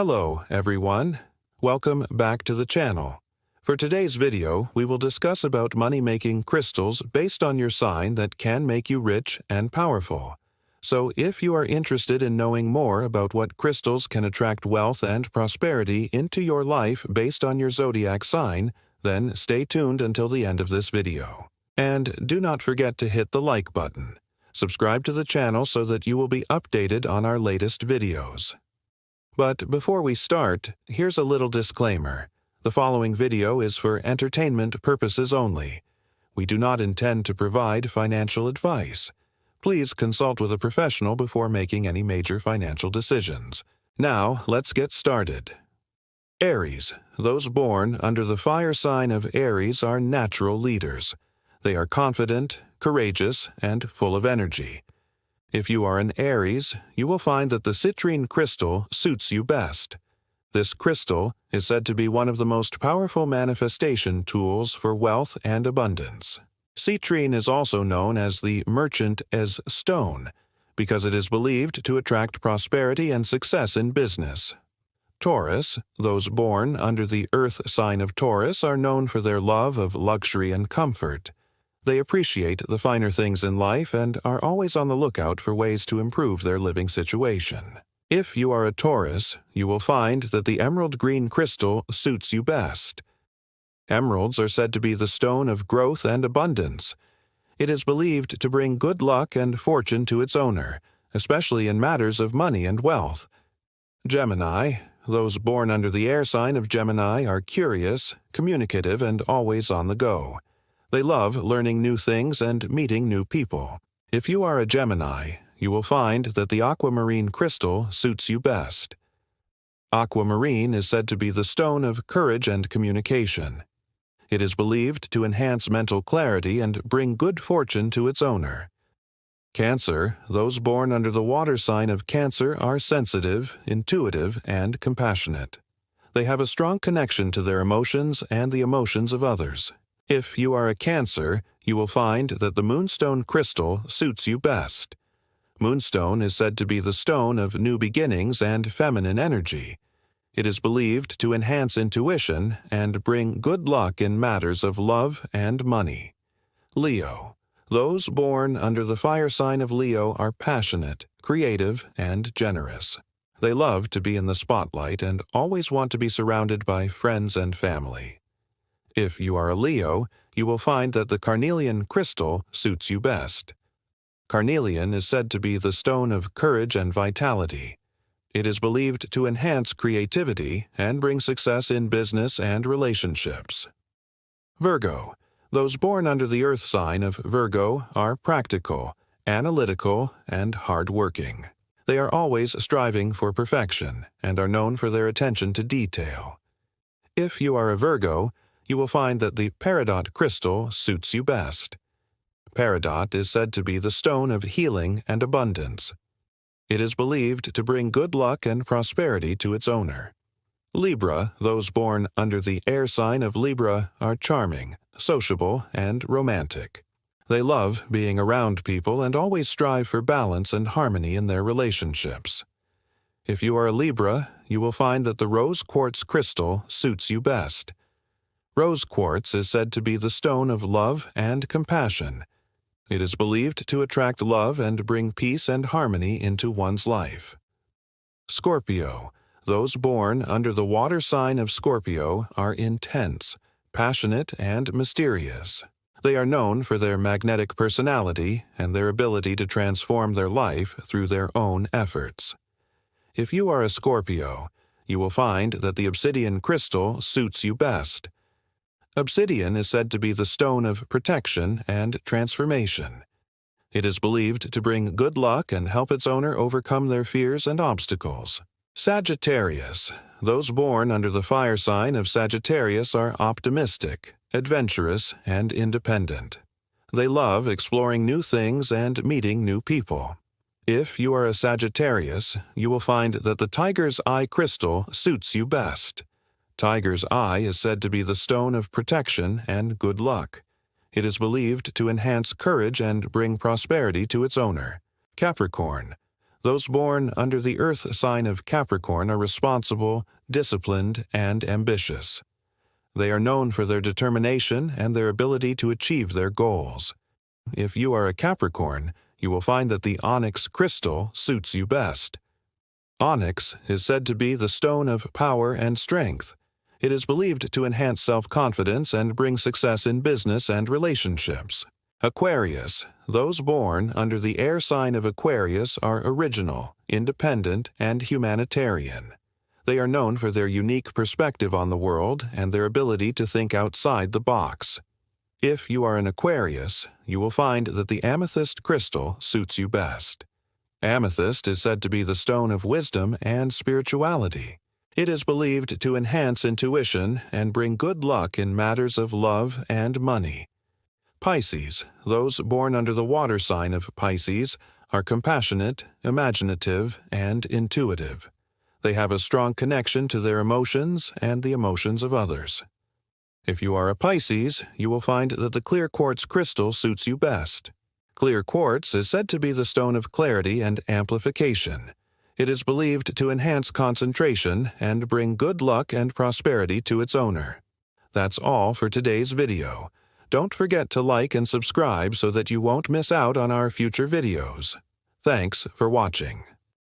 Hello, everyone. Welcome back to the channel. For today's video, we will discuss about money-making crystals based on your sign that can make you rich and powerful. So if you are interested in knowing more about what crystals can attract wealth and prosperity into your life based on your zodiac sign, then stay tuned until the end of this video. And do not forget to hit the like button. Subscribe to the channel so that you will be updated on our latest videos. But before we start, here's a little disclaimer. The following video is for entertainment purposes only. We do not intend to provide financial advice. Please consult with a professional before making any major financial decisions. Now, let's get started. Aries. Those born under the fire sign of Aries are natural leaders. They are confident, courageous, and full of energy. If you are an Aries, you will find that the citrine crystal suits you best. This crystal is said to be one of the most powerful manifestation tools for wealth and abundance. Citrine is also known as the merchant as stone because it is believed to attract prosperity and success in business. Taurus. Those born under the earth sign of Taurus are known for their love of luxury and comfort. They appreciate the finer things in life and are always on the lookout for ways to improve their living situation. If you are a Taurus, you will find that the emerald green crystal suits you best. Emeralds are said to be the stone of growth and abundance. It is believed to bring good luck and fortune to its owner, especially in matters of money and wealth. Gemini. Those born under the air sign of Gemini are curious, communicative, and always on the go. They love learning new things and meeting new people. If you are a Gemini, you will find that the aquamarine crystal suits you best. Aquamarine is said to be the stone of courage and communication. It is believed to enhance mental clarity and bring good fortune to its owner. Cancer. Those born under the water sign of Cancer are sensitive, intuitive, and compassionate. They have a strong connection to their emotions and the emotions of others. If you are a Cancer, you will find that the moonstone crystal suits you best. Moonstone is said to be the stone of new beginnings and feminine energy. It is believed to enhance intuition and bring good luck in matters of love and money. Leo. Those born under the fire sign of Leo are passionate, creative, and generous. They love to be in the spotlight and always want to be surrounded by friends and family. If you are a Leo, you will find that the carnelian crystal suits you best. Carnelian is said to be the stone of courage and vitality. It is believed to enhance creativity and bring success in business and relationships. Virgo. Those born under the earth sign of Virgo are practical, analytical, and hard-working. They are always striving for perfection and are known for their attention to detail. If you are a Virgo, you will find that the peridot crystal suits you best. Peridot is said to be the stone of healing and abundance. It is believed to bring good luck and prosperity to its owner. Libra. Those born under the air sign of Libra are charming, sociable, and romantic. They love being around people and always strive for balance and harmony in their relationships. If you are a Libra, you will find that the rose quartz crystal suits you best. Rose quartz is said to be the stone of love and compassion. It is believed to attract love and bring peace and harmony into one's life. Scorpio. Those born under the water sign of Scorpio are intense, passionate, and mysterious. They are known for their magnetic personality and their ability to transform their life through their own efforts. If you are a Scorpio, you will find that the obsidian crystal suits you best. Obsidian is said to be the stone of protection and transformation. It is believed to bring good luck and help its owner overcome their fears and obstacles. Sagittarius. Those born under the fire sign of Sagittarius are optimistic, adventurous, and independent. They love exploring new things and meeting new people. If you are a Sagittarius, you will find that the tiger's eye crystal suits you best. Tiger's eye is said to be the stone of protection and good luck. It is believed to enhance courage and bring prosperity to its owner. Capricorn. Those born under the earth sign of Capricorn are responsible, disciplined, and ambitious. They are known for their determination and their ability to achieve their goals. If you are a Capricorn, you will find that the onyx crystal suits you best. Onyx is said to be the stone of power and strength. It is believed to enhance self-confidence and bring success in business and relationships. Aquarius. Those born under the air sign of Aquarius are original, independent, and humanitarian. They are known for their unique perspective on the world and their ability to think outside the box. If you are an Aquarius, you will find that the amethyst crystal suits you best. Amethyst is said to be the stone of wisdom and spirituality. It is believed to enhance intuition and bring good luck in matters of love and money. Pisces. Those born under the water sign of Pisces are compassionate, imaginative, and intuitive. They have a strong connection to their emotions and the emotions of others. If you are a Pisces, you will find that the clear quartz crystal suits you best. Clear quartz is said to be the stone of clarity and amplification. It is believed to enhance concentration and bring good luck and prosperity to its owner. That's all for today's video. Don't forget to like and subscribe so that you won't miss out on our future videos. Thanks for watching.